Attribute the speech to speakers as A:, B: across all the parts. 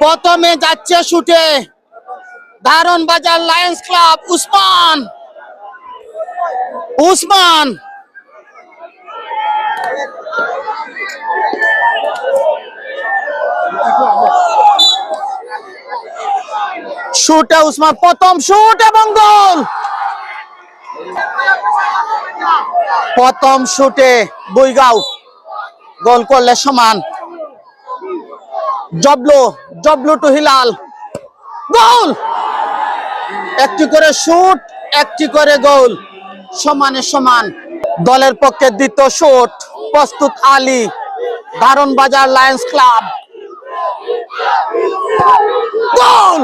A: প্রথমে যাচ্ছে শুটে দারুন বাজার লায়ন্স ক্লাব উসমান উসমান শুটে উসমান প্রথম শুট এবং গোল। প্রথম শুটে বুইগাঁও গোল করলে সমান। জবলু টু হিলাল গোল। একটি করে শুট একটি করে গোল, সমানে সমান। দলের পক্ষে দ্বিতীয় শুট প্রস্তুত আলী দারুন বাজার লায়ন্স ক্লাব গোল।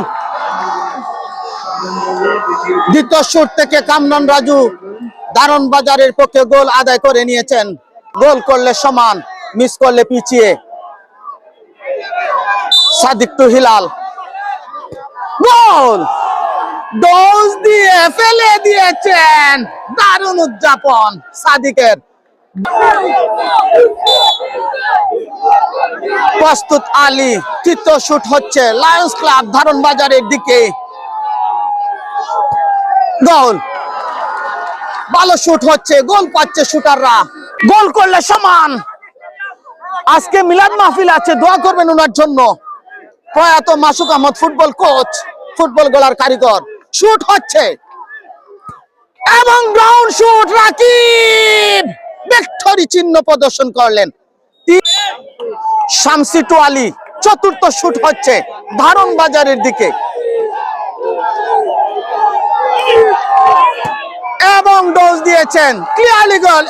A: দ্বিতীয় শুট থেকে কামরান রাজু দারুন বাজারের পক্ষে গোল আদায় করে নিয়েছেন। গোল করলে সমান, মিস করলে পিছিয়ে। সাদিক টু হিলাল গোল। ডোজ দিয়ে ফেলে দিয়েছেন, দারুণ উদযাপন সাদিকের। প্রস্তুত আলী তৃতীয় শুট হচ্ছে লায়ন্স ক্লাব দারুন বাজারের দিকে গোল। ভালো শুট হচ্ছে, গোল পাচ্ছে শুটাররা। গোল করলে সমান। আজকে মিলাদ মাহফিল আছে, দোয়া করবেন ওনার জন্য। প্রয়াত মাসুক আহমদ ফুটবল কোচ, ফুটবল গোলার কারিগর। শুট হচ্ছে এবং গ্রাউন্ড শুট, রাকিব ভিক্টরি চিহ্ন প্রদর্শন করলেন। শামসি টু আলী চতুর্থ শুট হচ্ছে দারুন বাজারের দিকে এবং ডোজ দিয়েছেন, ক্লিয়ারলি গোল।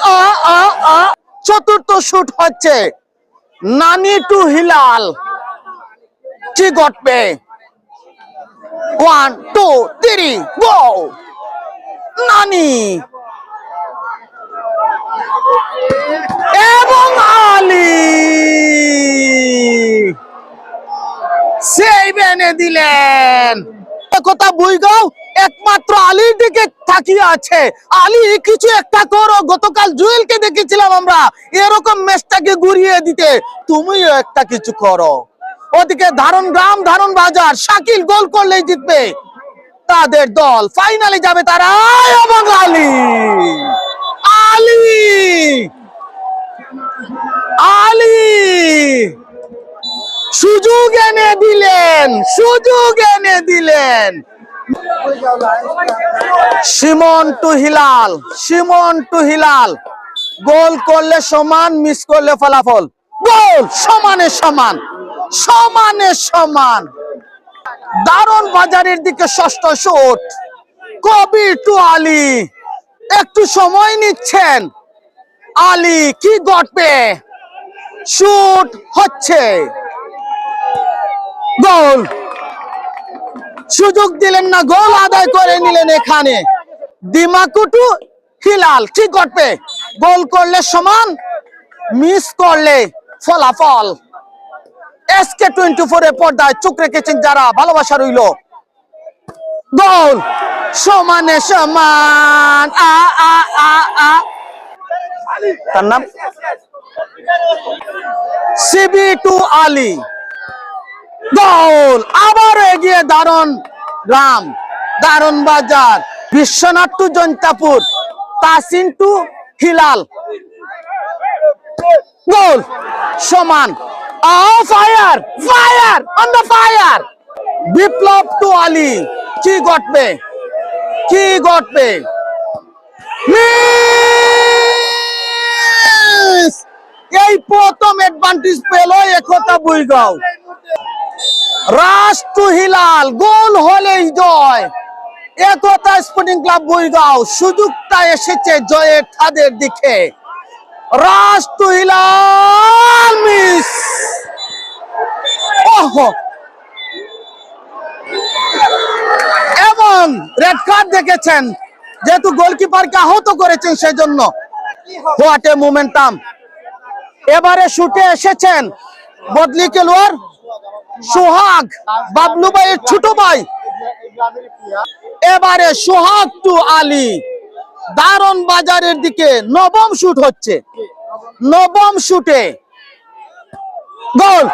A: চতুর্থ শুট হচ্ছে নানি টু হিলাল। কি ঘটবে? 1 2 3 গো। নানি এবং আলী সেভ এনে দিলেন। কথা বুইগাঁও একমাত্র আলীর দিকে তাকিয়ে আছে। আলী কিছু একটা করো। গতকাল জুয়েলকে দেখেছিলাম আমরা এরকম ম্যাচটাকে ঘুরিয়ে দিতে, তুমিও একটা কিছু করো। ওদিকে দারুন গ্রাম দারুন বাজার, শাকিল গোল করলেই জিতবে তাদের দল, ফাইনালে যাবে তারা। এবং আলী আলী আলী সুযোগ এনে দিলেন, সুযোগ এনে দিলেন। Simon to Hilal, Simon to Hilal goal করলে সমান, মিস করলে ফলাফল গোল। সমানে সমান, সমানে সমান। দারুন বাজারের দিকে ষষ্ঠ শুট কবির টু আলী। একটু সময় নিচ্ছেন আলী, কি ঘটবে? শুট হচ্ছে গোল। সুযোগ দিলেন না, গোল আদায় করে নিলেন এখানে। দিমাকু টু হিলাল, কি ঘটবে? গোল করলে সমান, মিস করলে ফলাফল। SK24 এর পর্দায় চোখ রেখেছেন যারা, ভালোবাসা রইল। গোল সমানে সমান। তার নাম সিবি টু আলী গোল। আবার এগিয়ে দারুন গ্রাম দারুন বাজার। Biswanath to Jaintapur, Tasin to Hilal goal সমান। Fire fire on the fire. Biplob to Ali, কি ঘটবে? কি ঘটবে? এই প্রথম অ্যাডভান্টেজ পেল একতা বুইগাঁও। রাশ টু হিলাল, গোল হলেই জয়। একতা স্পোর্টিং ক্লাব বুইগাঁও, সুযোগটা এসেছে জয়ের তাদের দিকে। Rush to Hilal, miss. এবং রেড কার্ড দেখেছেন, যেহেতু গোলকিপারকে আহত করেছেন সেজন্য। What a momentum. এবারে শুটে এসেছেন বদলি খেলোয়াড় সোহাগ, বাবলু ভাইয়ের ছোট ভাই। এবারে সোহাগ টু আলী দারুন বাজারের দিকে নবম শুট হচ্ছে। নবম শুটে গোল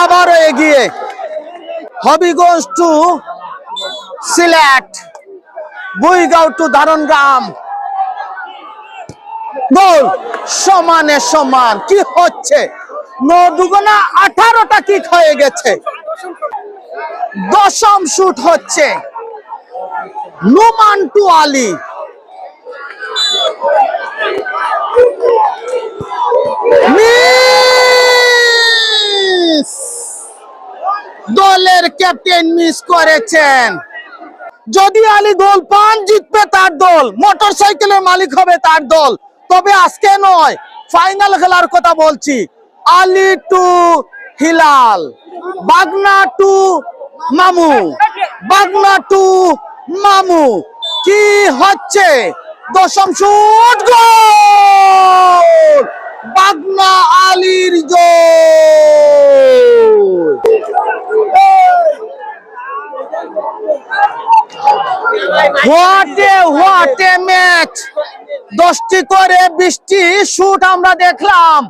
A: আবারও এগিয়ে হবিগঞ্জ টু সিলেট, বুইগাঁও টু ধারণগ্রাম। গোল সমানে সমান। কি হচ্ছে? 9 দুগুণা 18টা কিক হয়ে গেছে। দশম শুট হচ্ছে নুমান টু আলী। মিস! দলের ক্যাপ্টেন মিস করেছেন। যদি আলী গোল পান জিতবে তার দল, মোটরসাইকেলের মালিক হবে তার দল। তবে আজকে নয়, ফাইনাল খেলার কথা বলছি। আলী টু হিলাল, বাগনা টু মামু, বাগনা টু মামু। কি হচ্ছে? দশম শুট, গোল! বাগনা আলীর গোল। What a match! 10টি করে 20টি শুট আমরা দেখলাম।